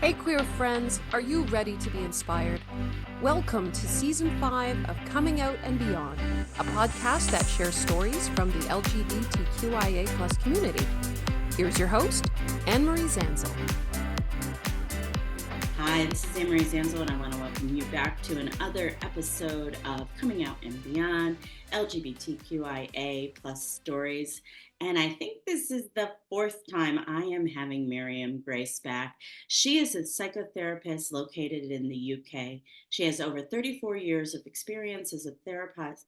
Hey queer friends, are you ready to be inspired? Welcome to Season 5 of Coming Out and Beyond, a podcast that shares stories from the lgbtqia+ community. Here's your host, Anne-Marie Zanzal. Hi, this is Miriam Zanzal, and I want to welcome you back to another episode of Coming Out and Beyond, LGBTQIA+ stories. And I think this is the fourth time I am having Miriam Grace back. She is a psychotherapist located in the UK. She has over 34 years of experience as a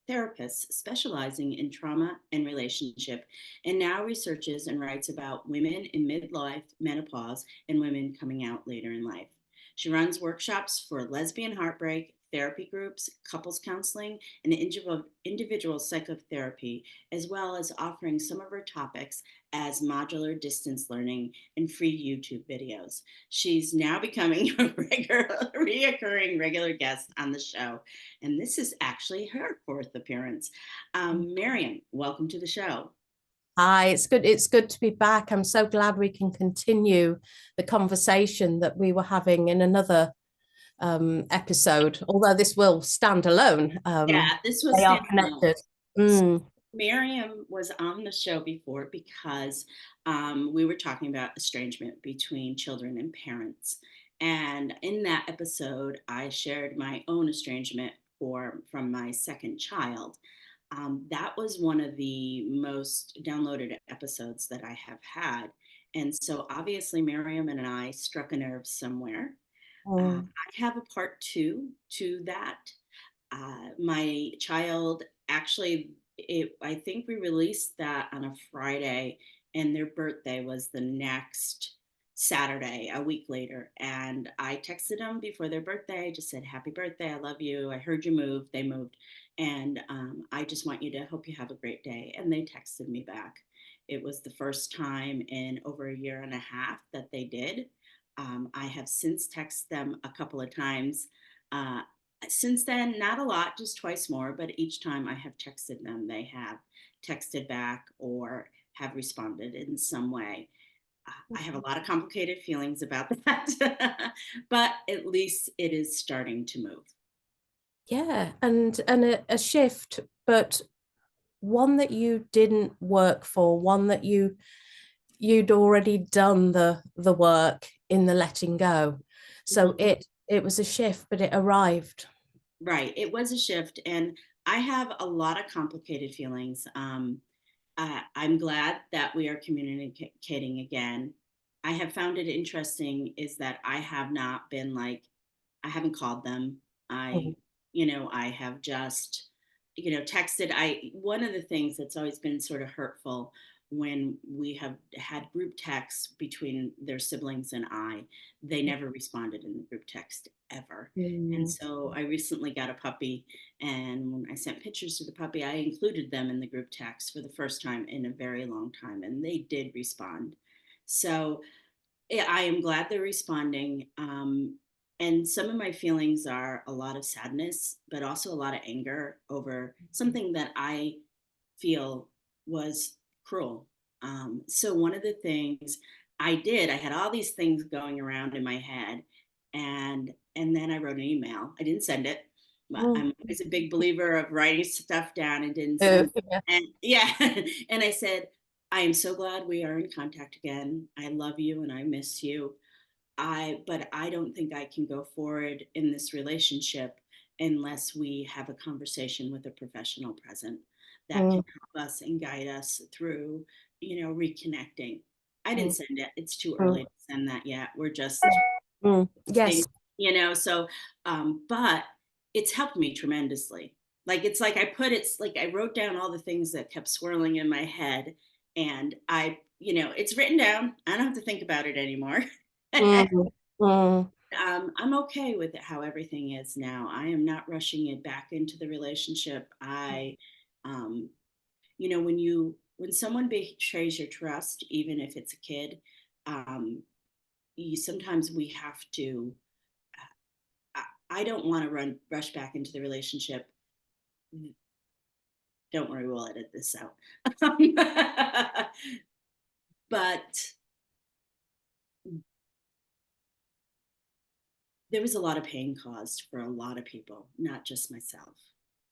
therapist specializing in trauma and relationship, and now researches and writes about women in midlife, menopause, and women coming out later in life. She runs workshops for lesbian heartbreak, therapy groups, couples counseling, and individual psychotherapy, as well as offering some of her topics as modular distance learning and free YouTube videos. She's now becoming a reoccurring regular guest on the show, and this is actually her fourth appearance. Miriam, welcome to the show. Hi, it's good. It's good to be back. I'm so glad we can continue the conversation that we were having in another episode, although this will stand alone. This was they are connected. Miriam was on the show before because we were talking about estrangement between children and parents. And in that episode, I shared my own estrangement from my second child. That was one of the most downloaded episodes that I have had. And so obviously Miriam and I struck a nerve somewhere. I have a part two to that. My child actually, I think we released that on a Friday, and their birthday was the next Saturday, a week later. And I texted them before their birthday, just said, "Happy birthday, I love you. I heard you moved." They moved. And I just want you to hope you have a great day. And they texted me back. It was the first time in over a year and a half that they did. I have since texted them a couple of times. Since then, not a lot, just twice more, but each time I have texted them, they have texted back or have responded in some way. I have a lot of complicated feelings about that, but at least it is starting to move. Yeah, and a shift, but one that you didn't work for, one that you'd already done the work in the letting go. So it was a shift, but it arrived. Right. It was a shift, and I have a lot of complicated feelings. I'm glad that we are communicating again. I have found it interesting is that I have not been I haven't called them. I have just, texted. One of the things that's always been sort of hurtful when we have had group texts between their siblings and they never responded in the group text ever. And so I recently got a puppy, and when I sent pictures to the puppy, I included them in the group text for the first time in a very long time, and they did respond. So I am glad they're responding. And some of my feelings are a lot of sadness, but also a lot of anger over something that I feel was cruel. So one of the things I had all these things going around in my head, and then I wrote an email. I didn't send it, but I'm always a big believer of writing stuff down and didn't send it. And and I said, "I am so glad we are in contact again. I love you and I miss you. But I don't think I can go forward in this relationship unless we have a conversation with a professional present that can help us and guide us through, reconnecting." I didn't send it. It's too early to send that yet. We're just yes, so but it's helped me tremendously. It's like I wrote down all the things that kept swirling in my head, and it's written down. I don't have to think about it anymore. I'm okay with it, how everything is now. I am not rushing it back into the relationship. When someone betrays your trust, even if it's a kid, sometimes we have to. I don't want to rush back into the relationship. Don't worry, we'll edit this out. But there was a lot of pain caused for a lot of people, not just myself.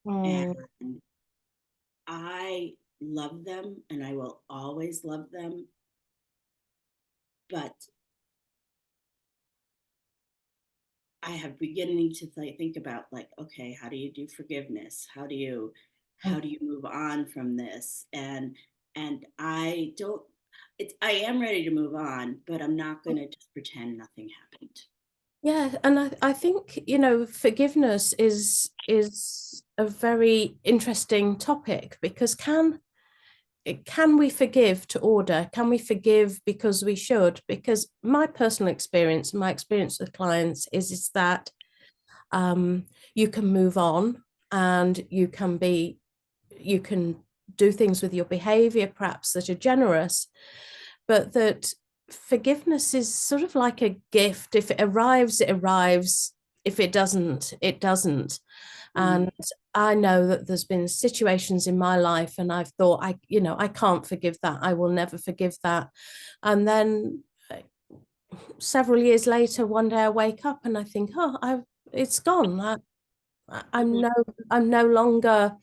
Mm. And I love them and I will always love them. But I have beginning to think about, like, okay, how do you do forgiveness? How do you move on from this? And I don't, I am ready to move on, but I'm not going to just pretend nothing happened. Yeah, and I think, forgiveness is a very interesting topic, because can we forgive to order? Can we forgive because we should? Because my personal experience, my experience with clients is that you can move on, and you can do things with your behavior perhaps that are generous, but that forgiveness is sort of like a gift. If it arrives, it arrives. If it doesn't, it doesn't. Mhm. And I know that there's been situations in my life, and I've thought, I can't forgive that. I will never forgive that. And then several years later, one day I wake up and I think, it's gone. I'm Mhm. no, I'm no longer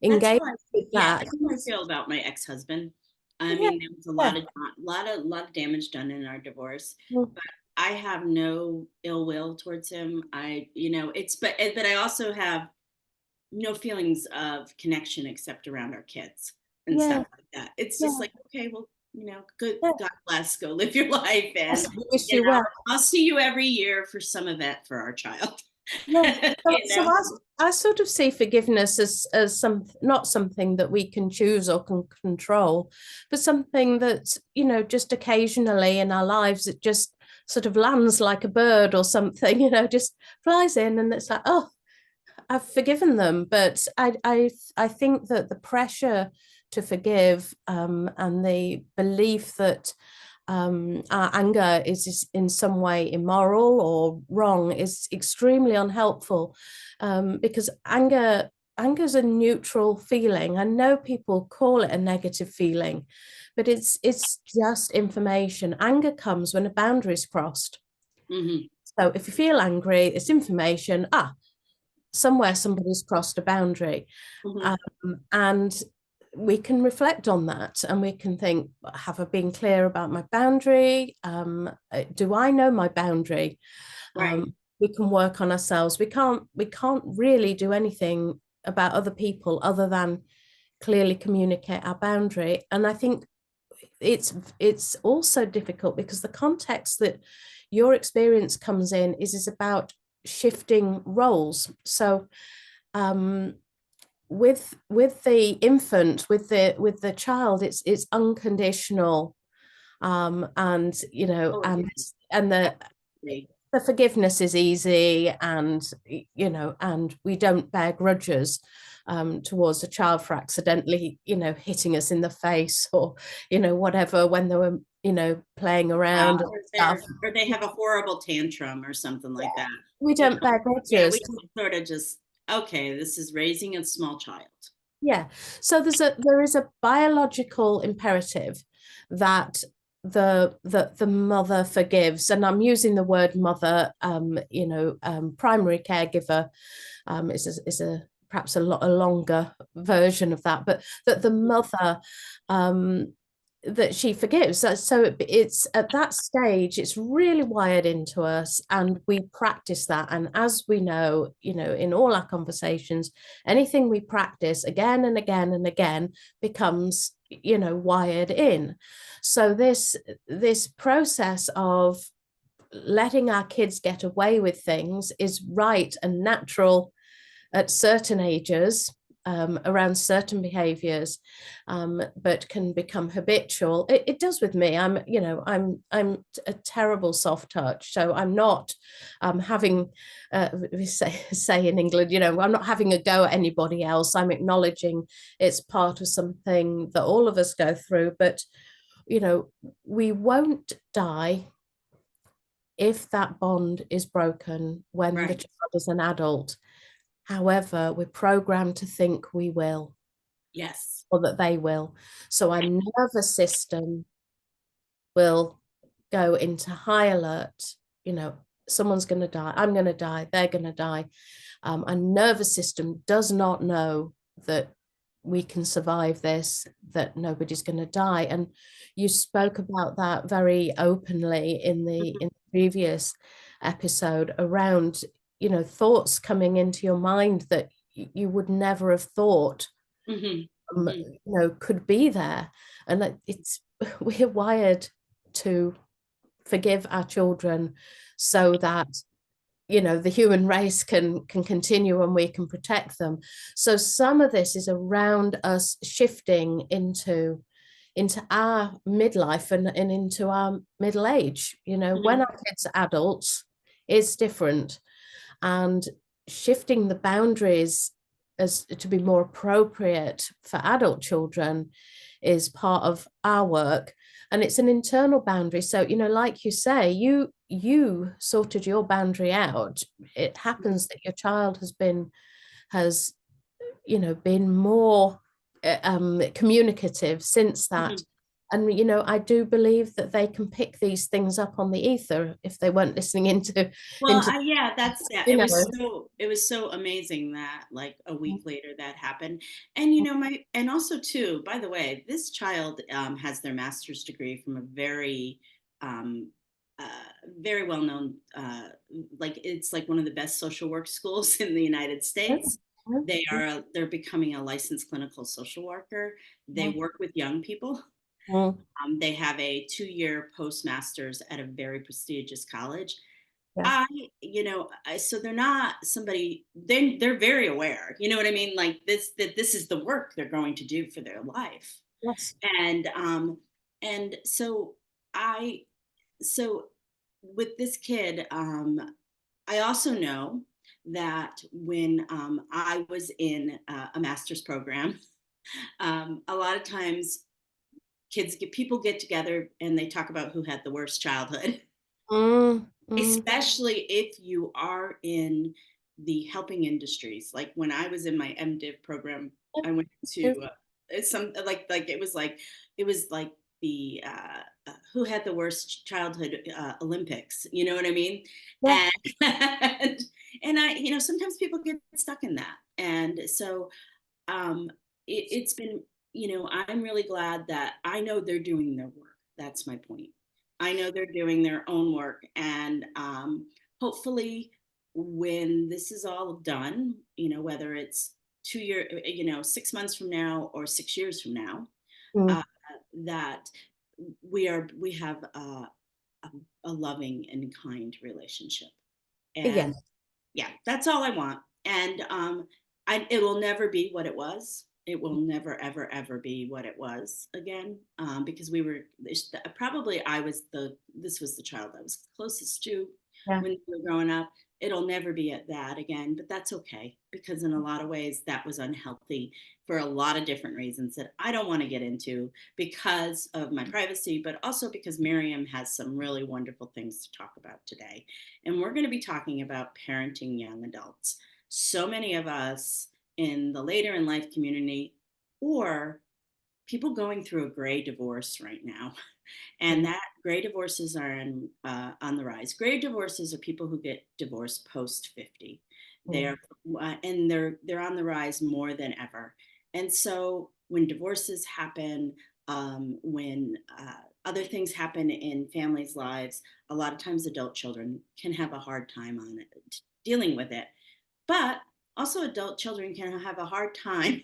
That's how engaged I, with yeah, that. that's how I feel about my ex-husband. I Yeah, mean, there was a yeah. lot of damage done in our divorce, Mm. but I have no ill will towards him. But I also have no feelings of connection except around our kids and Yeah, stuff like that. It's just yeah, like, okay, well, good, yeah. God bless, go live your life. And, Yes, we wish you well. I'll see you every year for some event for our child. Yeah. So, you so know? I sort of see forgiveness as not something that we can choose or can control, but something that, just occasionally in our lives, it just sort of lands like a bird or something, just flies in, and it's like, oh, I've forgiven them. But I think that the pressure to forgive, and the belief that our anger is in some way immoral or wrong is extremely unhelpful, because anger is a neutral feeling. I know people call it a negative feeling, but it's just information. Anger comes when a boundary is crossed. Mhm. So if you feel angry, it's information. Somewhere somebody's crossed a boundary. Mhm. um, and we can reflect on that, and we can think, have I been clear about my boundary? Do I know my boundary? Right. We can work on ourselves. We can't really do anything about other people other than clearly communicate our boundary. And I think it's also difficult because the context that your experience comes in is about shifting roles. So with the infant, with the child, it's unconditional, and Oh, and yeah. and Absolutely. the forgiveness is easy, and we don't bear grudges towards a child for accidentally hitting us in the face, or whatever, when they were playing Yeah, around and stuff. or they have a horrible tantrum or something like that. We You don't bear Yeah, we grudges. can sort of just, okay, this is raising a small child. Yeah. So there is a biological imperative that the mother forgives, and I'm using the word mother. Primary caregiver is a perhaps a longer version of that, but that the mother, um, that she forgives. So it's at that stage, it's really wired into us, and we practice that. And as we know, in all our conversations, anything we practice again and again and again becomes, wired in. So this process of letting our kids get away with things is right and natural at certain ages, around certain behaviors, but can become habitual. It does with me. I'm a terrible soft touch, so I'm not having we say in England, I'm not having a go at anybody else. I'm acknowledging it's part of something that all of us go through, but we won't die if that bond is broken when the Right. child is an adult. However, we're programmed to think we will, Yes. or that they will. So our Right. nervous system will go into high alert, someone's going to die, I'm going to die, they're going to die. Our nervous system does not know that we can survive this, that nobody's going to die. And you spoke about that very openly in the previous episode around, you know, thoughts coming into your mind that you would never have thought, you know, could be there. And it's we're wired to forgive our children so that, you know, the human race can continue and we can protect them. So some of this is around us shifting into our midlife and into our middle age. You know, when our kids are adults, it's different, and shifting the boundaries as to be more appropriate for adult children is part of our work. And it's an internal boundary. So, you know, like you say, you sorted your boundary out. It happens that your child has, you know, been more communicative since that. And, you know, I do believe that they can pick these things up on the ether if they weren't listening into. Yeah, you know. it was so amazing that like a week later that happened. And you know, and also too, by the way, this child has their master's degree from a very very well known, like it's like one of the best social work schools in the United States. They're becoming a licensed clinical social worker. They work with young people. They have a 2-year postmasters at a very prestigious college. You know, so they're not somebody, they're very aware, you know what I mean? Like that this is the work they're going to do for their life. Yes. And so with this kid, I also know that when I was in a master's program, a lot of times people get together and they talk about who had the worst childhood. Especially if you are in the helping industries. Like when I was in my MDiv program, I went to some like it was like the who had the worst childhood Olympics. You know what I mean? Yeah. And I, you know, sometimes people get stuck in that, and so it's been, you know, I'm really glad that I know they're doing their work. That's my point. I know they're doing their own work, and hopefully when this is all done, you know, whether it's 2 year, you know, 6 months from now or 6 years from now, that we have a loving and kind relationship. And yeah, that's all I want. And it will never be what it was. It will never, ever, ever be what it was again, because this was the child I was closest to when we were growing up. It'll never be at that again, but that's okay, because in a lot of ways that was unhealthy for a lot of different reasons that I don't want to get into because of my privacy, but also because Miriam has some really wonderful things to talk about today. And we're going to be talking about parenting young adults. So many of us in the later in life community, or people going through a gray divorce right now, and that gray divorces are on the rise. Gray divorces are people who get divorced post 50. They're and they're on the rise more than ever. And so when divorces happen, when other things happen in families' lives, a lot of times adult children can have a hard time on it, dealing with it. But also adult children can have a hard time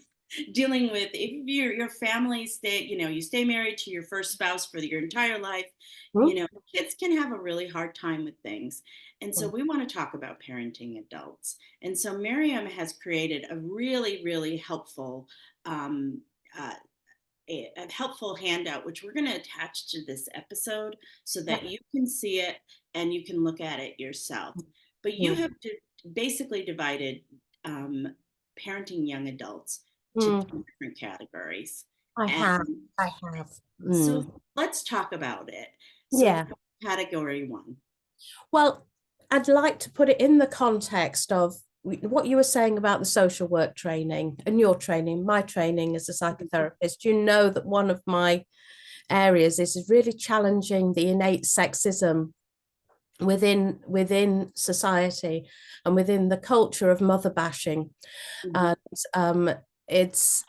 dealing with, if your family you stay married to your first spouse for your entire life, you know, kids can have a really hard time with things. And so we want to talk about parenting adults. And so Miriam has created a really, really helpful a helpful handout, which we're going to attach to this episode so that you can see it and you can look at it yourself. But you have basically divided parenting young adults to 2 different categories. I have. So let's talk about it. So category 1. Well, I'd like to put it in the context of what you were saying about the social work training and your training, my training as a psychotherapist. You know that one of my areas is really challenging the innate sexism within society and within the culture of mother bashing. Mhm. And it's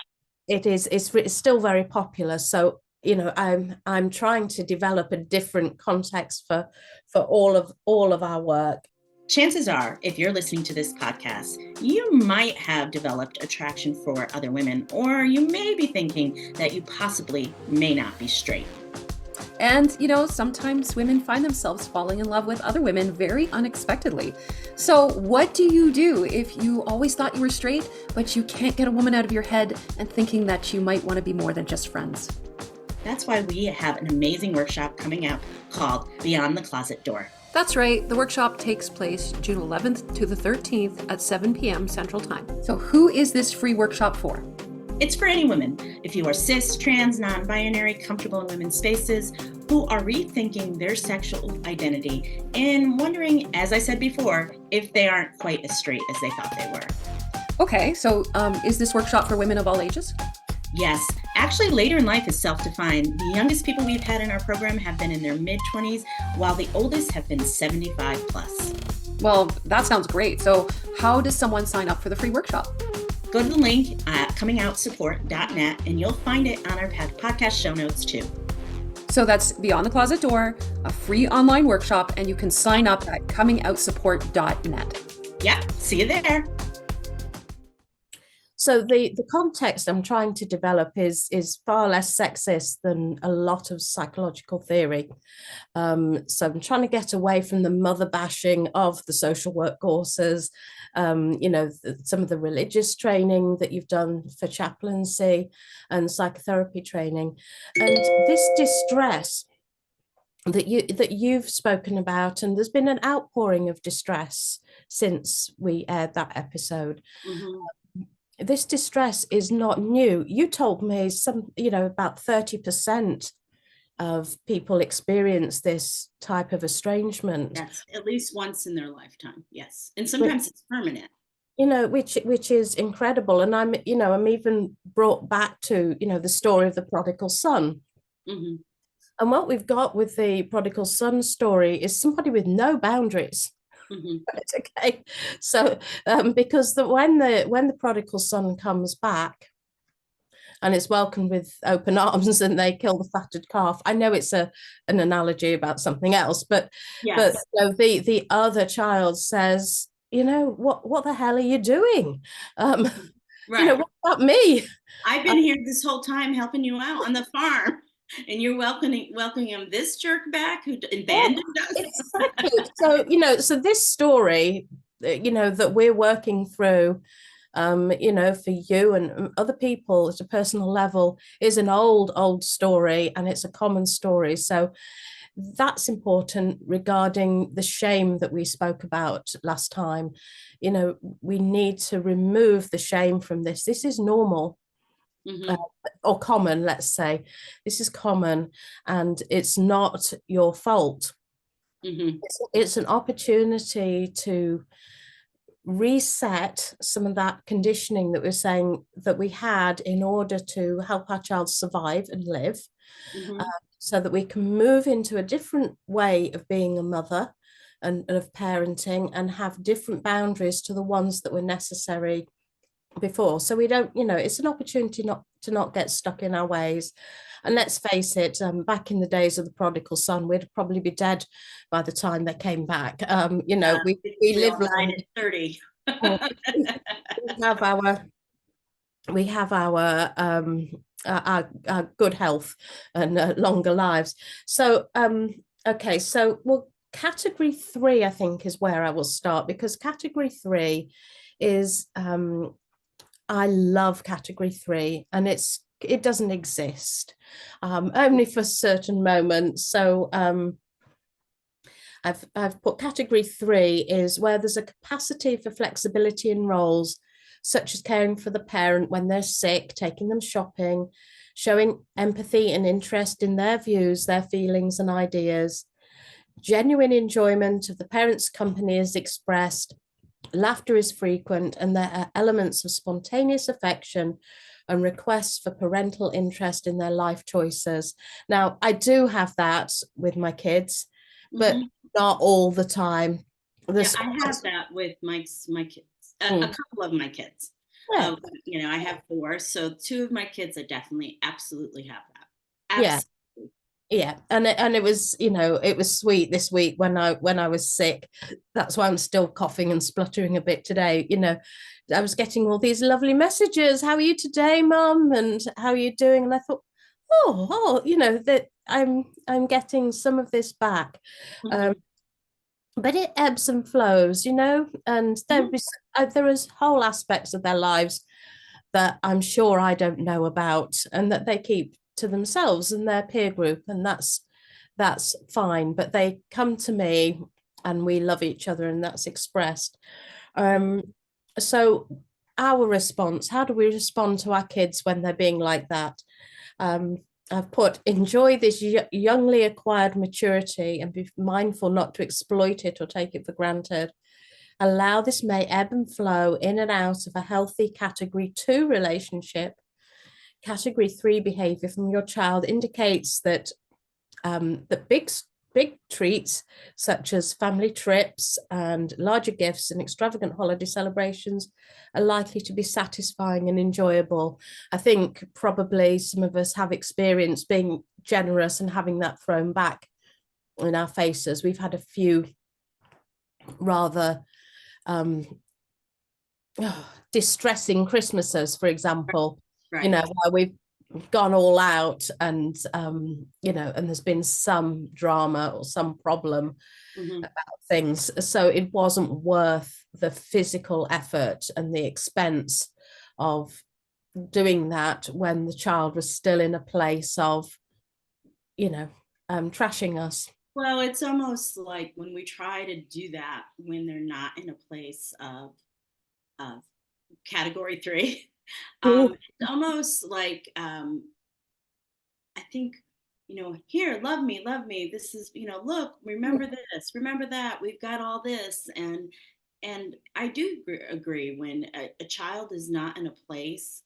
still very popular. So I'm trying to develop a different context for all of our work. Chances are, if you're listening to this podcast, you might have developed attraction for other women, or you may be thinking that you possibly may not be straight. And, sometimes women find themselves falling in love with other women very unexpectedly. So, what do you do if you always thought you were straight, but you can't get a woman out of your head and thinking that you might want to be more than just friends? That's why we have an amazing workshop coming up called Beyond the Closet Door. That's right. The workshop takes place June 11th to the 13th at 7 p.m. Central Time. So who is this free workshop for? It's for any women. If you are cis, trans, non-binary, comfortable in women's spaces, who are rethinking their sexual identity and wondering, as I said before, if they aren't quite as straight as they thought they were. Okay, so is this workshop for women of all ages? Yes. Actually, later in life is self-defined. The youngest people we've had in our program have been in their mid-20s, while the oldest have been 75 plus. Well, that sounds great. So how does someone sign up for the free workshop? Go to the link at comingoutssupport.net and you'll find it on our podcast show notes too. So that's Beyond the Closet Door, a free online workshop, and you can sign up at comingoutssupport.net. Yeah, see you there. So the context I'm trying to develop is far less sexist than a lot of psychological theory. So I'm trying to get away from the mother bashing of the social work courses, some of the religious training that you've done for chaplaincy and psychotherapy training, and this distress that you've spoken about, and there's been an outpouring of distress since we aired that episode. Mm-hmm. This distress is not new. You told me about 30% of people experience this type of estrangement. Yes, at least once in their lifetime. Yes. And sometimes it's permanent. Which is incredible. And I'm even brought back to, the story of the prodigal son. Mm-hmm. And what we've got with the prodigal son story is somebody with no boundaries. Mm-hmm. Right, okay. So because when the prodigal son comes back and it's welcomed with open arms and they kill the fatted calf, I know it's an analogy about something else, but yes. The other child says, what the hell are you doing? Right. What about me? I've been here this whole time helping you out on the farm. And you're welcoming him, this jerk back who abandoned us. Exactly. So this story, that we're working through, for you and other people at a personal level, is an old story, and it's a common story. So that's important regarding the shame that we spoke about last time. We need to remove the shame from this. This is normal. Mm-hmm. Or common, let's say. This is common, and it's not your fault. Mm-hmm. It's an opportunity to reset some of that conditioning that we're saying that we had in order to help our child survive and live, mm-hmm. So that we can move into a different way of being a mother and of parenting, and have different boundaries to the ones that were necessary before. So we don't, it's an opportunity not to get stuck in our ways. And let's face it, back in the days of the prodigal son, we'd probably be dead by the time they came back. We live long at 30. we have our good health and longer lives. So okay, so category 3, I think, is where I will start, because category 3 is I love category 3, and it doesn't exist, only for certain moments. So I've put category 3 is where there's a capacity for flexibility in roles, such as caring for the parent when they're sick, taking them shopping, showing empathy and interest in their views, their feelings and ideas. Genuine enjoyment of the parent's company is expressed. Laughter is frequent, and there are elements of spontaneous affection and requests for parental interest in their life choices. Now, I do have that with my kids, but not all the time. Yeah, I have that with my kids, a couple of my kids. Yeah. I have 4, so 2 of my kids, I definitely absolutely have that. Yeah. Absolutely. Yeah, and it was, it was sweet this week when I was sick. That's why I'm still coughing and spluttering a bit today. I was getting all these lovely messages. How are you today, Mum? And how are you doing? And I thought, that I'm getting some of this back. Mhm. But it ebbs and flows, and Mhm. there is whole aspects of their lives that I'm sure I don't know about and that they keep to themselves and their peer group, and that's fine. But they come to me and we love each other, and that's expressed. Um, so our response, how do we respond to our kids when they're being like that? Um, I've put enjoy this youngly acquired maturity and be mindful not to exploit it or take it for granted. Allow this may ebb and flow in and out of a healthy category 2 relationship. Category 3 behavior from your child indicates that that big treats such as family trips and larger gifts and extravagant holiday celebrations are likely to be satisfying and enjoyable. I think probably some of us have experienced being generous and having that thrown back in our faces. We've had a few rather um, distressing Christmases, for example, Right. where we've gone all out and and there's been some drama or some problem Mhm. about things, so it wasn't worth the physical effort and the expense of doing that when the child was still in a place of trashing us. Well, it's almost like when we try to do that when they're not in a place of category 3, it's almost like, I think, here, love me. This is, look, remember this, remember that. We've got all this, and I do agree when a child is not in a place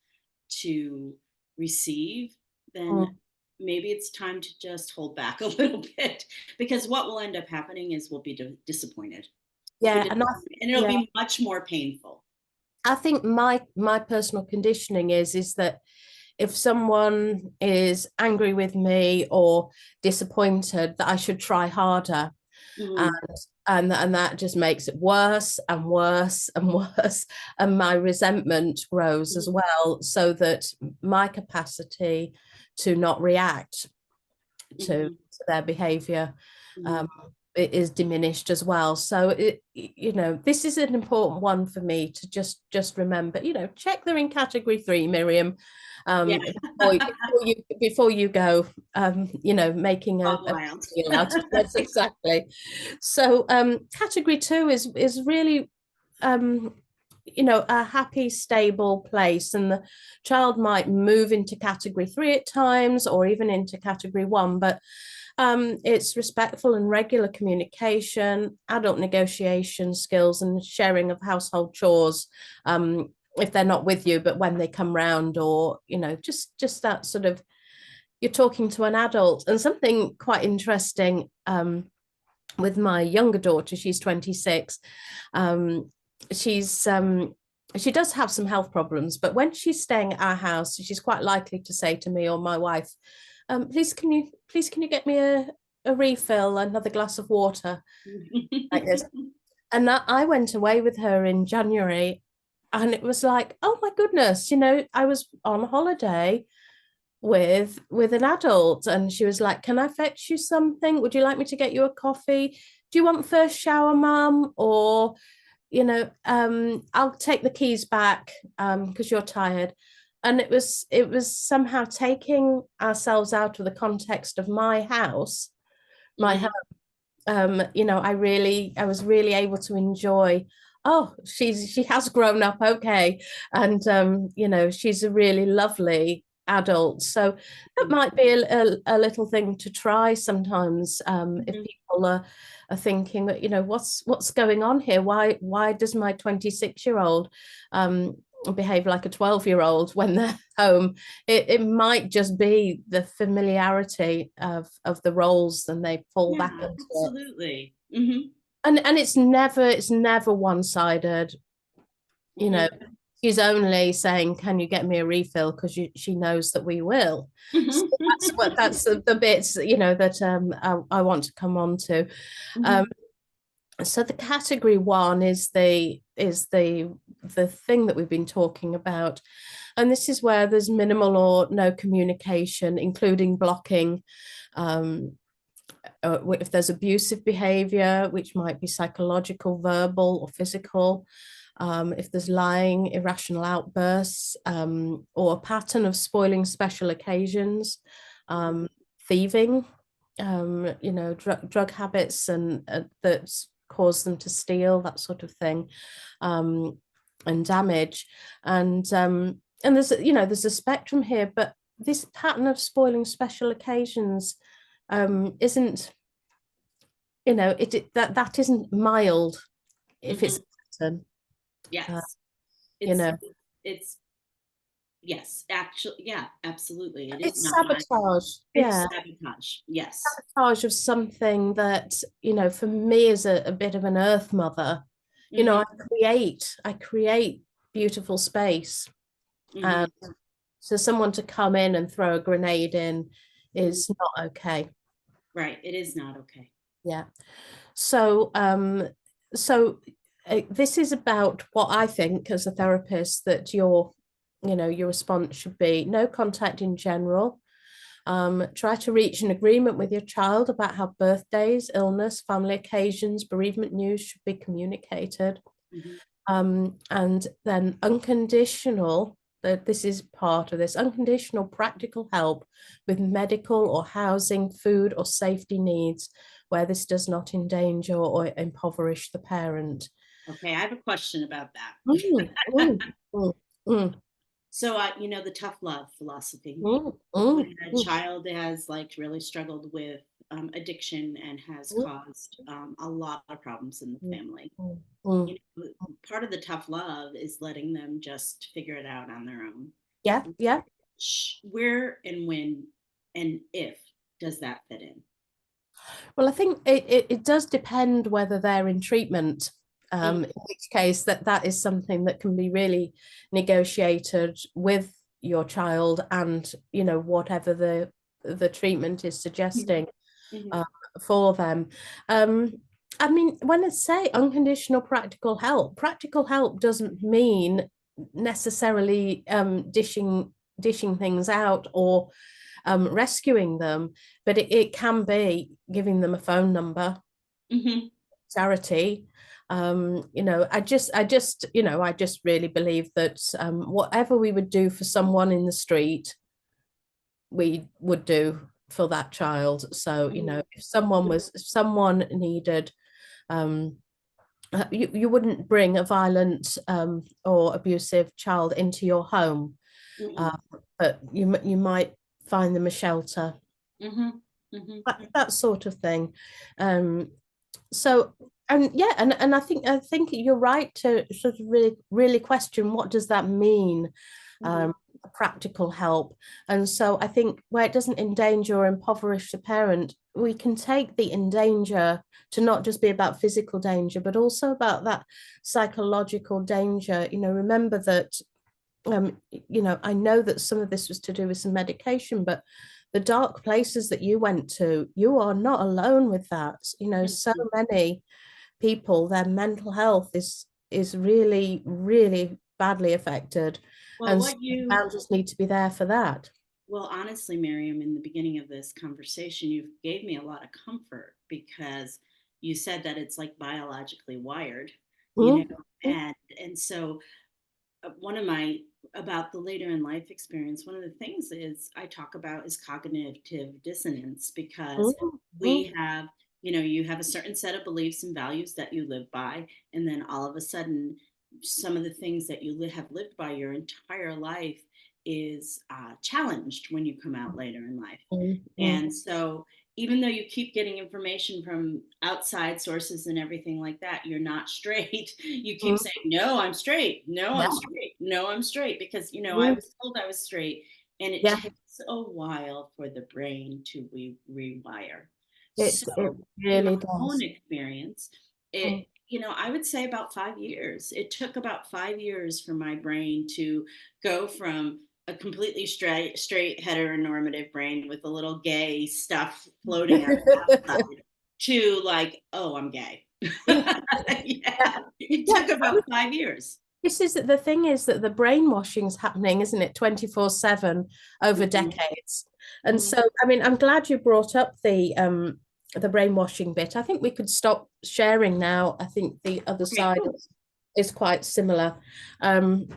to receive, then maybe it's time to just hold back a little bit, because what will end up happening is we'll be disappointed. We'll be Yeah, and disappointed, and it'll yeah, be much more painful. I think my personal conditioning is that if someone is angry with me or disappointed, that I should try harder, and Mhm. and that just makes it worse and worse and worse, and my resentment grows as Mhm. well, so that my capacity to not react Mhm. to their behavior Mhm. um, it is diminished as well. So this is an important one for me to just remember. Check they're in category 3, Miriam, Yeah. before you go. Making Buck a wild. deal out of this. Exactly. So category 2 is really a happy, stable place, and the child might move into category 3 at times or even into category 1, but it's respectful and regular communication, adult negotiation skills, and sharing of household chores, if they're not with you, but when they come round, or just that sort of, you're talking to an adult. And something quite interesting, with my younger daughter, she's 26. um, she's she does have some health problems, but when she's staying at our house, she's quite likely to say to me or my wife, please can you get me a refill, another glass of water, like this. And I went away with her in January, and it was like, oh my goodness, I was on holiday with an adult, and she was like, can I fetch you something? Would you like me to get you a coffee? Do you want first shower, mum? Or I'll take the keys back because you're tired. And it was somehow taking ourselves out of the context of my house, my home. Mhm. I was really able to enjoy, oh, she has grown up, okay, and she's a really lovely adult. So that Mhm. might be a little thing to try sometimes, if Mhm. people are thinking that, what's going on here, why does my 26-year-old behave like a 12-year-old when they're home? It might just be the familiarity of the roles, and they fall back Yeah, into it. absolutely. Mm-hmm. And it's never one-sided. You know, she's only saying, can you get me a refill, because she knows that we will. So that's the bits, you know, that I want to come on to. So the category one is the thing that we've been talking about, and this is where there's minimal or no communication, including blocking. If there's abusive behavior, which might be psychological, verbal, or physical, if there's lying, irrational outbursts, or a pattern of spoiling special occasions, thieving, you know, drug habits and that cause them to steal, that sort of thing, and damage. And there's, you know, there's a spectrum here, but this pattern of spoiling special occasions isn't, you know, that isn't mild if it's a pattern. Yes. You know, it's yes, actually, yeah, absolutely. It is it's not my, sabotage. it's Yeah, sabotage. Yes. sabotage of something that, you know, for me as a bit of an earth mother, you know, I create beautiful space, and so someone to come in and throw a grenade in is not okay. Right. It is not okay. Yeah. So this is about what I think as a therapist that your, you know, your response should be: no contact in general. Try to reach an agreement with your child about how birthdays, illness, family occasions, bereavement news should be communicated. And then unconditional, that this is part of this, unconditional practical help with medical or housing, food or safety needs where this does not endanger or impoverish the parent. Okay, I have a question about that. So, you know, the tough love philosophy. When a child has like really struggled with addiction and has caused a lot of problems in the family, you know, part of the tough love is letting them just figure it out on their own. Yeah, yeah. Where and when and if does that fit in? Well, I think it does depend whether they're in treatment, in which case that is something that can be really negotiated with your child, and, you know, whatever the treatment is suggesting for them. I mean, when I say unconditional practical help doesn't mean necessarily dishing things out or rescuing them, but it can be giving them a phone number, charity. You know, I just, you know, I just really believe that whatever we would do for someone in the street, we would do for that child. So, you know, if someone needed, you wouldn't bring a violent or abusive child into your home, but you might find them a shelter, that sort of thing. So, and yeah, and I think you're right to sort of really question, what does that mean, practical help. And so I think where it doesn't endanger or impoverish the parent, we can take the endanger to not just be about physical danger, but also about that psychological danger. You know, remember that, you know, I know that some of this was to do with some medication, but the dark places that you went to, you are not alone with that. You know, so many people, their mental health is really badly affected. Well, And so boundaries need to be there for that. well, honestly, Miriam, in the beginning of this conversation, you gave me a lot of comfort because you said that it's like biologically wired, you know, and so one of my about the later in life experience, one of the things is I talk about is cognitive dissonance, because we have, you know, you have a certain set of beliefs and values that you live by, and then all of a sudden some of the things that you have lived by your entire life is challenged when you come out later in life. And so even though you keep getting information from outside sources and everything like that, you're not straight. You keep saying, no, I'm straight. No, I'm straight. No, I'm straight. Because, you know, I was told I was straight. And it takes a while for the brain to rewire. it So in my really own does. experience, Mm. I would say about 5 years. It took about 5 years for my brain to go from a completely straight heteronormative brain with a little gay stuff floating on the outside to like, oh, I'm gay. Yeah, it Yeah, took about 5 years. this is the thing, is that the brainwashing's happening, isn't it, 24/7 over Mhm, decades. And mhm. so, I mean, I'm glad you brought up the brainwashing bit. I think we could stop sharing now. I think the other Okay, side cool. is quite similar. Um,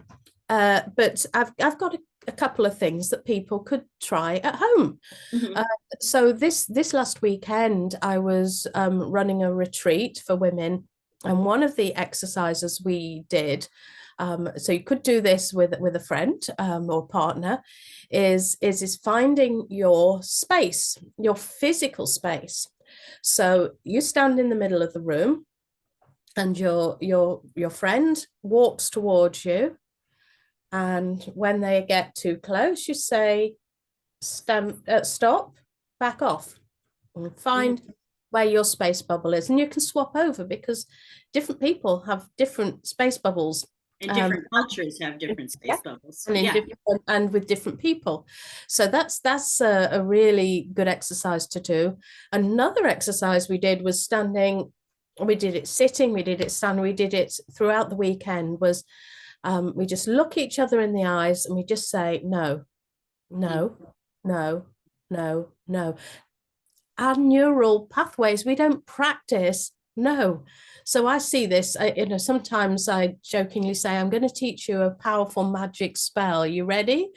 but I've got a couple of things that people could try at home. Uh, Mhm, so this last weekend, I was running a retreat for women, and one of the exercises we did, so you could do this with a friend or partner, is finding your space, your physical space. So you stand in the middle of the room, and your friend walks towards you, and when they get too close, you say, stand, stop, back off, and find mhm. where your space bubble is. And you can swap over, because different people have different space bubbles. And Um, different cultures have different yeah, space bubbles. and in Yeah. different and with different people. So that's a really good exercise to do. Another exercise we did was standing. We did it sitting, we did it standing, we did it throughout the weekend. Was we just look each other in the eyes and we just say, no, Mm. no, no, no, no. Our neural pathways, we don't practice no. So I see this, sometimes I jokingly say, I'm going to teach you a powerful magic spell. You ready?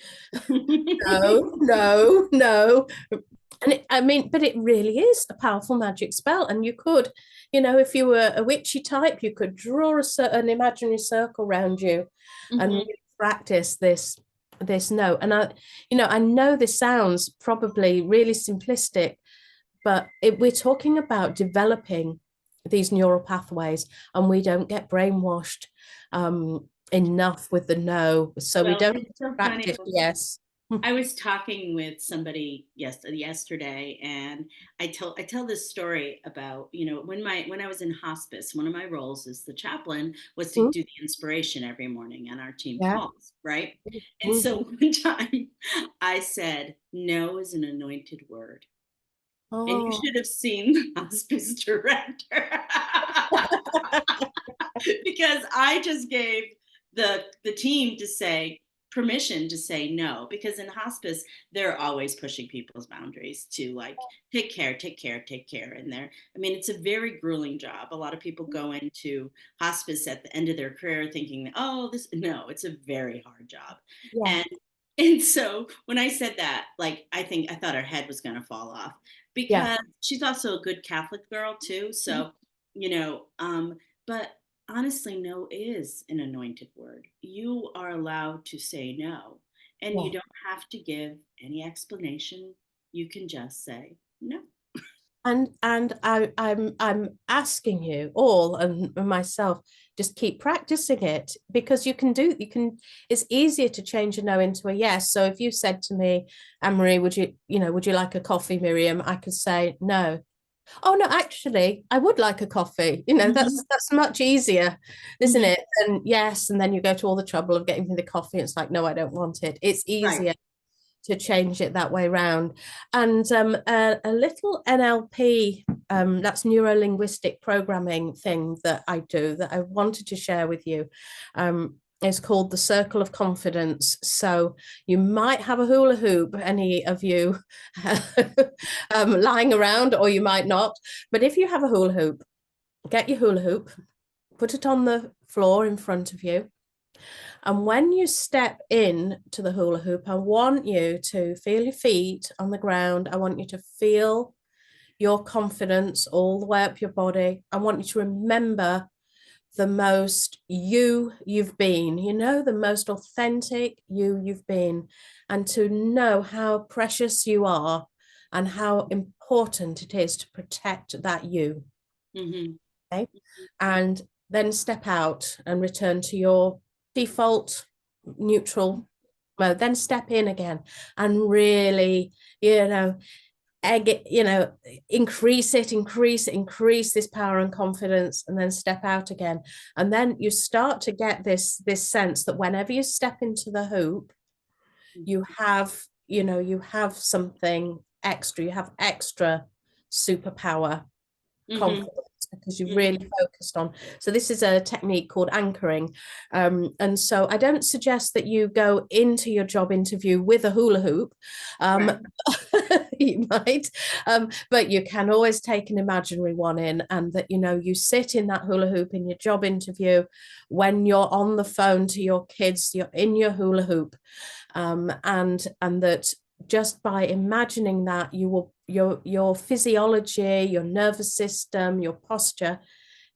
No, no, no. And I mean, but it really is a powerful magic spell. And you could, if you were a witchy type, you could draw an imaginary circle around you and Mhm. really practice this no. And I know this sounds probably really simplistic, but we're talking about developing these neural pathways, and we don't get brainwashed enough with the no. So we Well, don't it's so funny. practice yes. I was talking with somebody yesterday, and I tell this story about, when I was in hospice, one of my roles as the chaplain was to Mhm. do the inspiration every morning on our team Yeah. calls, right? And so Mhm. one time I said, no is an anointed word. And you Oh. should have seen the hospice director. Because I just gave the team to say permission to say no, because in hospice they're always pushing people's boundaries to like take care, take care, take care. And I mean, it's a very grueling job. A lot of people go into hospice at the end of their career thinking, oh, this no, it's a very hard job. Yeah. And so when I said that, like, I thought her head was going to fall off, Yeah. because she's also a good Catholic girl too. So, you know, but honestly, no is an anointed word. You are allowed to say no, and you Yeah. don't have to give any explanation. You can just say no. And I'm asking you all, and myself, just keep practicing it, because it's easier to change a no into a yes. So if you said to me, Anne-Marie, would you like a coffee, Miriam? I could say no. Oh no, actually, I would like a coffee. Mhm, That's much easier, isn't mhm. it? And yes, and then you go to all the trouble of getting me the coffee. It's like, no, I don't want it. It's Right. easier to change it that way around. And a little NLP, that's neuro linguistic programming thing that I do, that I wanted to share with you. Is called the circle of confidence. So you might have a hula hoop, any of you lying around, or you might not. But if you have a hula hoop, get your hula hoop, put it on the floor in front of you. And when you step in to the hula hoop, I want you to feel your feet on the ground. I want you to feel your confidence all the way up your body. I want you to remember the most you've been, the most authentic you've been, and to know how precious you are and how important it is to protect that you. Mhm. Okay. And then step out and return to your default neutral mode. Then step in again and really, increase this power and confidence, and then step out again. And then you start to get this sense that whenever you step into the hoop, you have something extra, you have extra superpower confidence, because you've really focused on. So this is a technique called anchoring. And so I don't suggest that you go into your job interview with a hula hoop. Right. You might, but you can always take an imaginary one in, and that, you sit in that hula hoop in your job interview. When you're on the phone to your kids, you're in your hula hoop. And that just by imagining that, your physiology, your nervous system, your posture,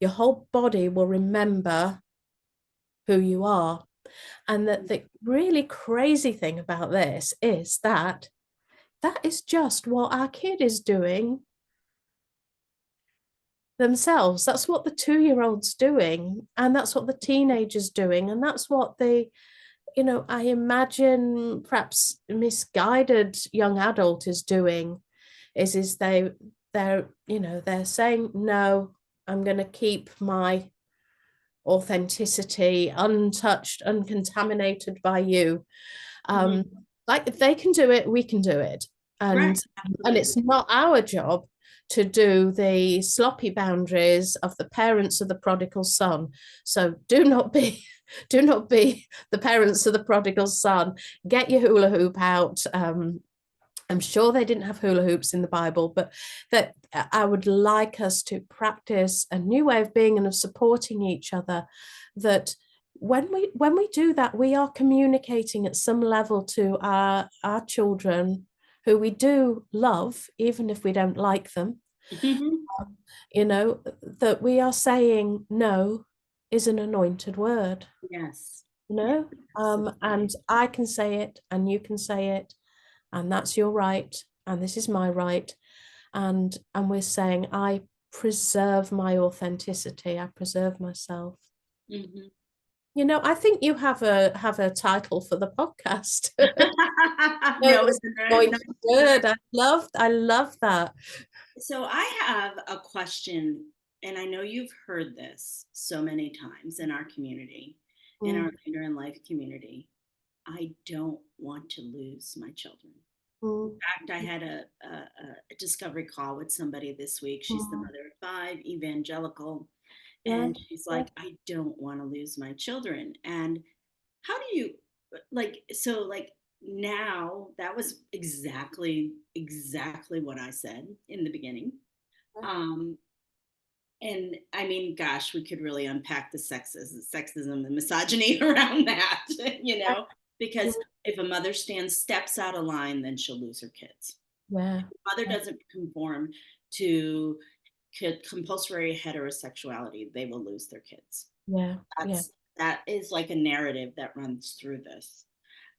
your whole body will remember who you are. And that the really crazy thing about this is that is just what our kid is doing themselves. That's what the 2-year-old's doing, and that's what the teenager's doing, and that's what the I imagine perhaps misguided young adult is doing, is they're saying, no, I'm going to keep my authenticity untouched, uncontaminated by you. Like, if they can do it, we can do it. And it's not our job to do the sloppy boundaries of the parents of the prodigal son. So do not be the parents of the prodigal son. Get your hula hoop out. I'm sure they didn't have hula hoops in the Bible, but that I would like us to practice a new way of being and of supporting each other. That when we do that, we are communicating at some level to our children, who we do love, even if we don't like them. That we are saying no is an anointed word. Yes. And I can say it, and you can say it, and that's your right, and this is my right. And we're saying, I preserve my authenticity, I preserve myself. I think you have a title for the podcast. No, good. I love that. So I have a question, and I know you've heard this so many times in our community, in our Later in Life community. I don't want to lose my children. In fact, I had a discovery call with somebody this week. She's the mother of 5, evangelical, and she's like, I don't want to lose my children. And how do you, now that was exactly what I said in the beginning. And I mean, gosh, we could really unpack the sexism, the misogyny around that, because if a mother steps out of line, then she'll lose her kids. If a mother doesn't conform to compulsory heterosexuality, they will lose their kids. That is like a narrative that runs through this.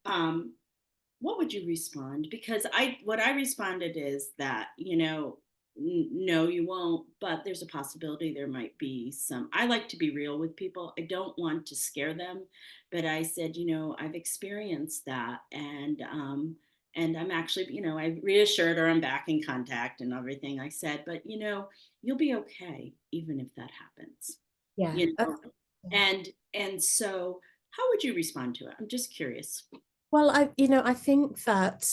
What would you respond? Because what I responded is that, no, you won't, but there's a possibility there might be some. I like to be real with people. I don't want to scare them, but I said, I've experienced that, and I'm actually, I reassured her I'm back in contact and everything. I said, but you'll be okay even if that happens. And so how would you respond to it? I'm just curious. Well, I think that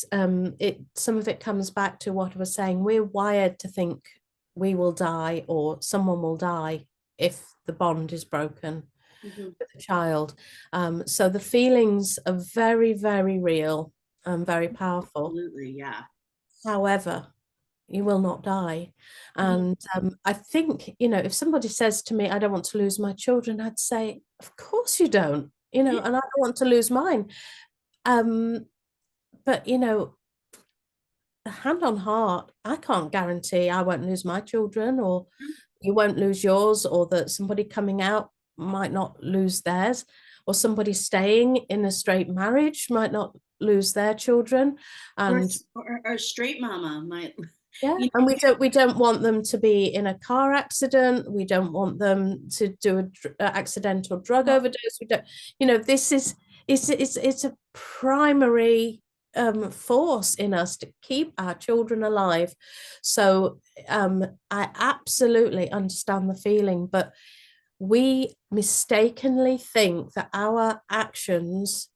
some of it comes back to what I was saying. We're wired to think we will die, or someone will die, if the bond is broken with the child. So the feelings are very, very real and very powerful. Absolutely, yeah. However, you will not die. And I think, if somebody says to me, I don't want to lose my children, I'd say, of course you don't, and I don't want to lose mine. But hand on heart, I can't guarantee I won't lose my children, or you won't lose yours, or that somebody coming out might not lose theirs, or somebody staying in a straight marriage might not lose their children, and or a straight mama might. And we don't want them to be in a car accident. We don't want them to do an accidental drug overdose. We don't, this is it's a primary force in us to keep our children alive. So I absolutely understand the feeling, but we mistakenly think that our actions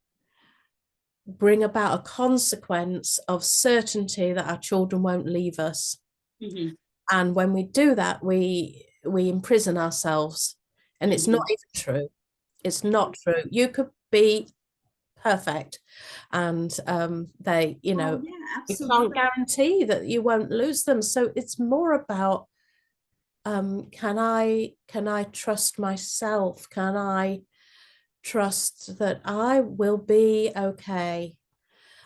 bring about a consequence of certainty that our children won't leave us. Mm-hmm. And when we do that, we imprison ourselves. And it's not Mm-hmm. even true. It's not true. You could be perfect, and they, Oh yeah, we can't absolutely. guarantee that you won't lose them. So it's more about, can I trust myself? Can I trust that I will be okay?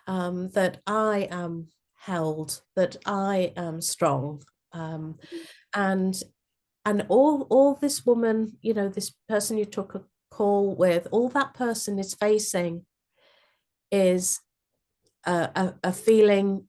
That I am held, that I am strong, and all this woman, this person you took a call with, all that person is facing is a feeling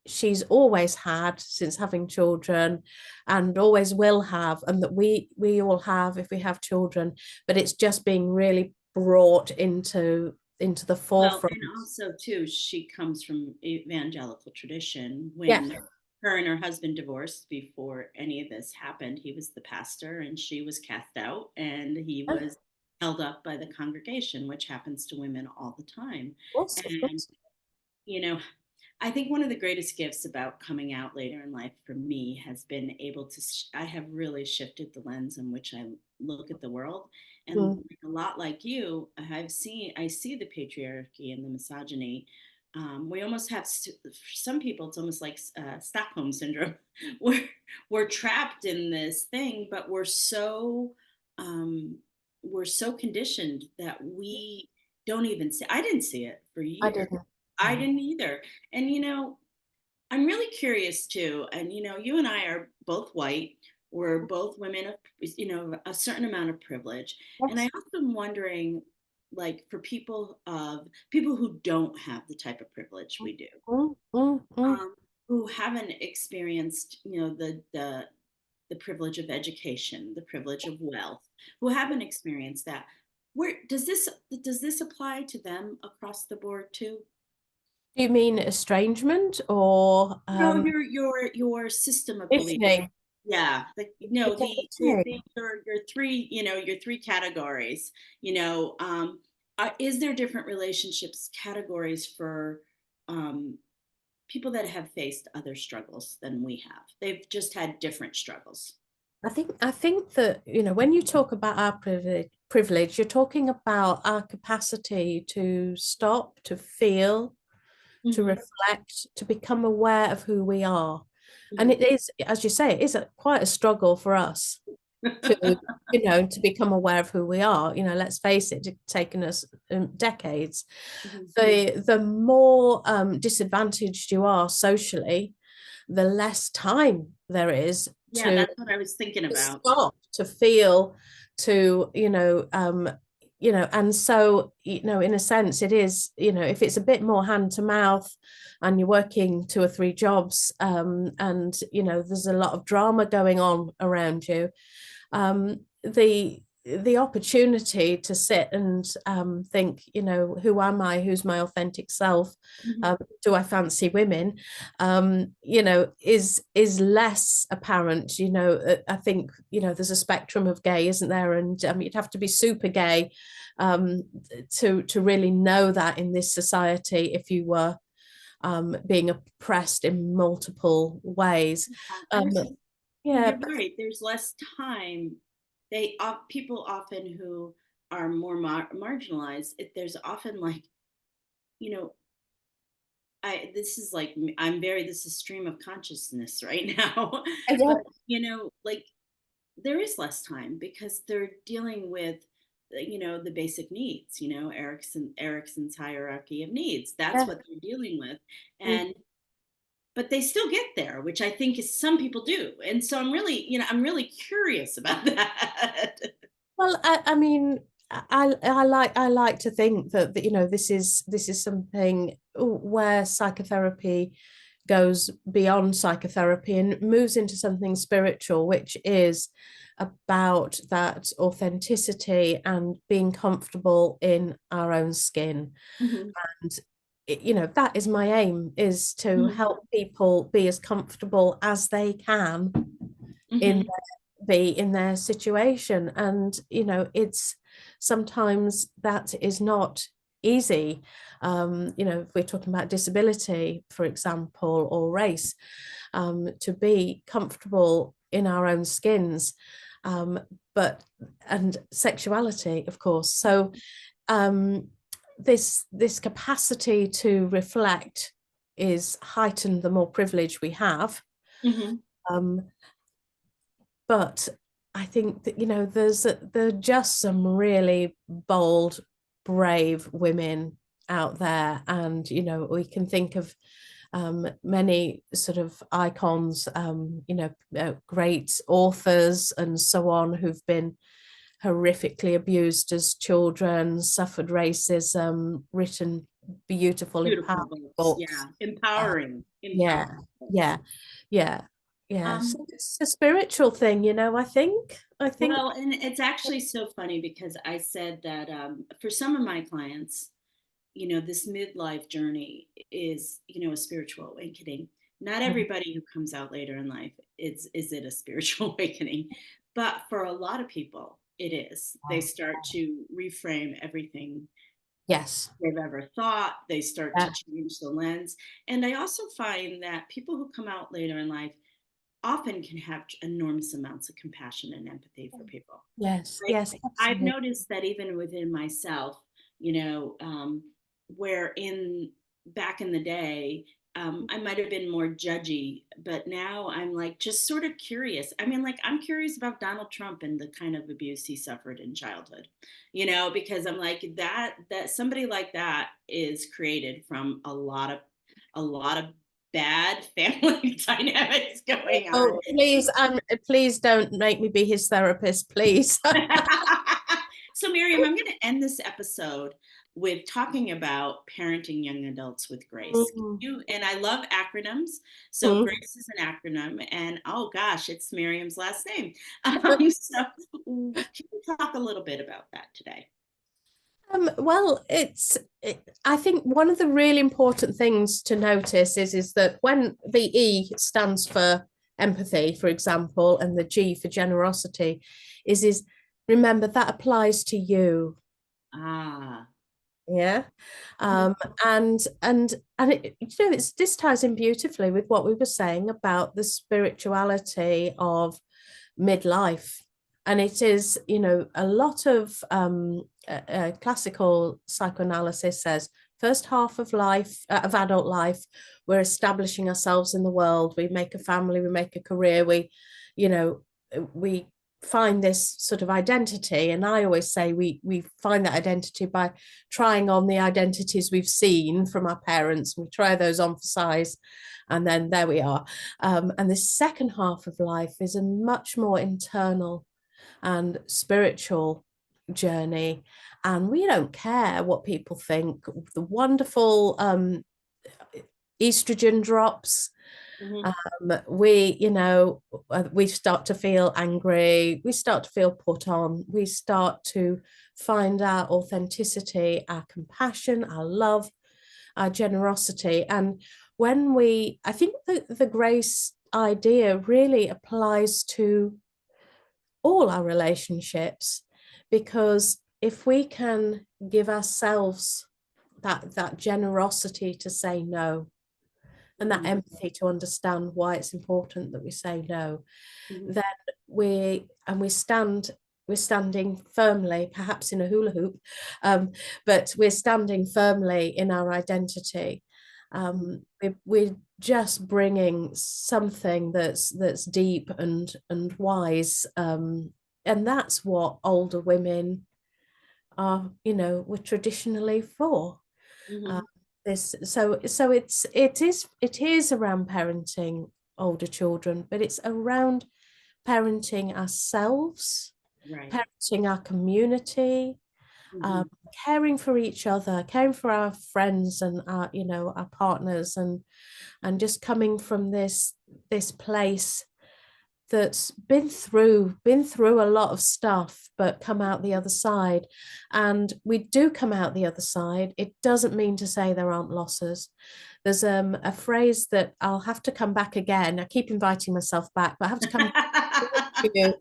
she's always had since having children, and always will have, and that we all have if we have children, but it's just being really brought into the Well, forefront. and also too, she comes from evangelical tradition. Yeah. When her and her husband divorced before any of this happened, he was the pastor and she was cast out, and he Of was held up by the congregation, which happens to women all the time. course, of And course. you know, I think one of the greatest gifts about coming out later in life for me has been able to, I have really shifted the lens in which I look at the world. And Mm. a lot like you, I see the patriarchy and the misogyny. We almost have, for some people, it's almost like Stockholm syndrome. We're trapped in this thing, but um, we're so conditioned that we don't even see. I didn't see it for I years. didn't. I No. didn't either. And I'm really curious too. And you and I are both white. We're both women of a certain amount of privilege. And I Yes. also am wondering, like, for people who don't have the type of privilege we do, Mm, mm, mm. who haven't experienced, the privilege of education, the privilege of wealth, who haven't experienced that. Where does this apply to them across the board too? Do you mean estrangement or No, your system of belief. conditioning? Yeah, The conditioning. your three categories. Is there different relationships categories for um, people that have faced other struggles than we have? They've just had different struggles. I think that, when you talk about our privilege, you're talking about our capacity to stop, to feel, to Hmm. reflect, to become aware of who we are. And Hmm. it is, as you say, it is quite a struggle for us to, to become aware of who we are. Let's face it, it's taken us decades. Hmm. The more disadvantaged you are socially, the less time there is Yeah, to that's what I was thinking about. stop, to feel, to and so, in a sense, it is, if it's a bit more hand to mouth, and you're working 2 or 3 jobs, and there's a lot of drama going on around you, the opportunity to sit and think, who am I? Who's my authentic self? Mhm. Do I fancy women? Is less apparent. I think, there's a spectrum of gay, isn't there? And you'd have to be super gay to really know that in this society, if you were being oppressed in multiple ways. Um, There's yeah, You're right. There's less time. People often who are more marginalized. There's often like, you know, this is like this is stream of consciousness right now, but yeah, like there is less time because they're dealing with, the basic needs. Erickson's hierarchy of needs. That's yeah. what they're dealing with, Mm. and but they still get there, which I think is some people do. And so I'm really curious about that. Well, I mean, I like to think that this is something where psychotherapy goes beyond psychotherapy and moves into something spiritual, which is about that authenticity and being comfortable in our own skin. Mhm. that is my aim, is to help people be as comfortable as they can be in their situation. And it's sometimes that is not easy. If we're talking about disability, for example, or race, to be comfortable in our own skins, and sexuality, of course. So this capacity to reflect is heightened the more privilege we have. But I think that there are just some really bold, brave women out there, and we can think of many sort of icons, great authors and so on, who've been horrifically abused as children, suffered racism, written beautiful empowering books. Yeah, empowering. Yeah. So it's a spiritual thing, I think. Well, and it's actually so funny because I said that for some of my clients, this midlife journey is, a spiritual awakening. Not everybody who comes out later in life is it a spiritual awakening, but for a lot of people, it is. They start to reframe everything they've ever thought. They start to change the lens. And I also find that people who come out later in life often can have enormous amounts of compassion and empathy for people. Yes. I've noticed that even within myself, where back in the day, I might have been more judgy, but now I'm like just sort of curious. I mean, like, I'm curious about Donald Trump and the kind of abuse he suffered in childhood, because I'm like, that somebody like that is created from a lot of bad family dynamics going on. Oh, please don't make me be his therapist, please. So Miriam, I'm going to end this episode with talking about parenting young adults with grace. And I love acronyms. So grace is an acronym, and oh gosh, it's Miriam's last name. So can you talk a little bit about that today? Well, I think one of the really important things to notice is that when the E stands for empathy, for example, and the G for generosity, is remember that applies to you. Yeah. And this ties in beautifully with what we were saying about the spirituality of midlife. And it is, a lot of classical psychoanalysis says first half of life, of adult life, we're establishing ourselves in the world. We make a family, we make a career, we find this sort of identity. And I always say we find that identity by trying on the identities we've seen from our parents. We try those on for size, and then there we are. And the second half of life is a much more internal and spiritual journey, and we don't care what people think. The wonderful estrogen drops. We start to feel angry, we start to feel put on, we start to find our authenticity, our compassion, our love, our generosity. And I think the grace idea really applies to all our relationships, because if we can give ourselves that generosity to say no, and that empathy to understand why it's important that we say no, then we're standing firmly, perhaps in a hula hoop, but we're standing firmly in our identity. We're just bringing something that's deep and wise, and that's what older women are, were traditionally for. So it is around parenting older children, but it's around parenting ourselves, parenting our community, caring for each other, caring for our friends and our partners, and just coming from this place that's been through a lot of stuff, but come out the other side. And we do come out the other side. It doesn't mean to say there aren't losses. There's a phrase that I'll have to come back again. I keep inviting myself back, but I have to come back to you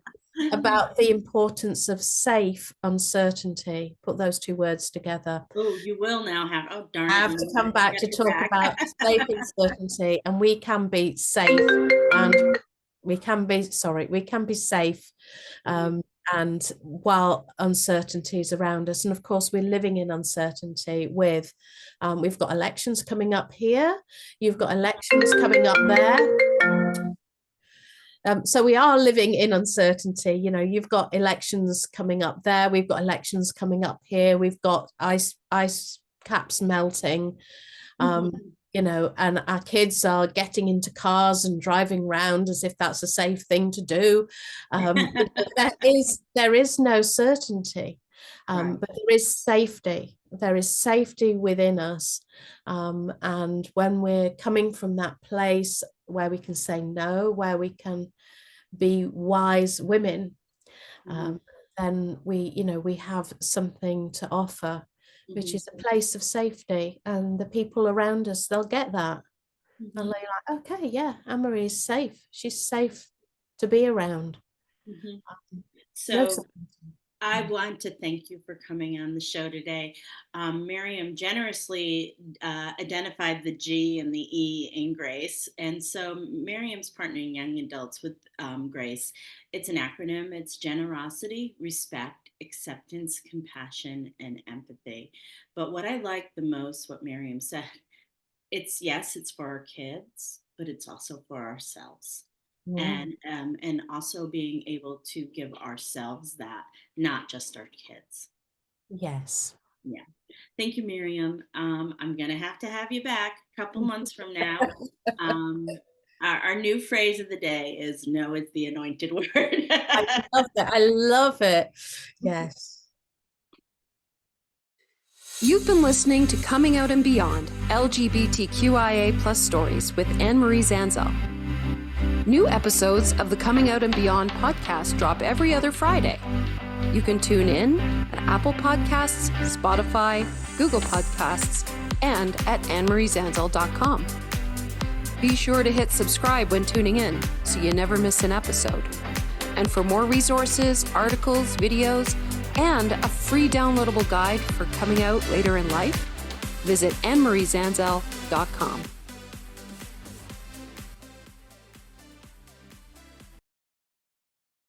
about the importance of safe uncertainty. Put those two words together. Oh, you will now have, oh, darn it. I have to come back to talk about safe uncertainty, and we can be safe, and we can be safe, and while uncertainty is around us. And of course, we're living in uncertainty with, we've got elections coming up here, you've got elections coming up there. So we are living in uncertainty. You know, you've got elections coming up there, we've got elections coming up here, we've got ice caps melting, you know, and our kids are getting into cars and driving around as if that's a safe thing to do. There is no certainty, Right. but there is safety. There is safety within us. And when we're coming from that place where we can say no, where we can be wise women, then we have something to offer, which is a place of safety, and the people around us, they'll get that. And they're like, okay, yeah, Anne-Marie is safe. She's safe to be around. So I want to thank you for coming on the show today. Miriam generously identified the G and the E in GRACE. And so Miriam's partnering young adults with GRACE. It's an acronym. It's generosity, respect, acceptance, compassion, and empathy. But what I like the most, what Miriam said, it's for our kids, but it's also for ourselves. And also being able to give ourselves that, not just our kids. Yes. Yeah. Thank you, Miriam. I'm going to have you back a couple months from now. Our new phrase of the day is "no is the anointed word." I love it. I love it. Yes. You've been listening to Coming Out and Beyond, LGBTQIA plus stories with Anne-Marie Zanzal. New episodes of the Coming Out and Beyond podcast drop every other Friday. You can tune in at Apple Podcasts, Spotify, Google Podcasts, and at annemariezanzal.com. Be sure to hit subscribe when tuning in so you never miss an episode. And for more resources, articles, videos, and a free downloadable guide for coming out later in life, visit annemariezanzal.com.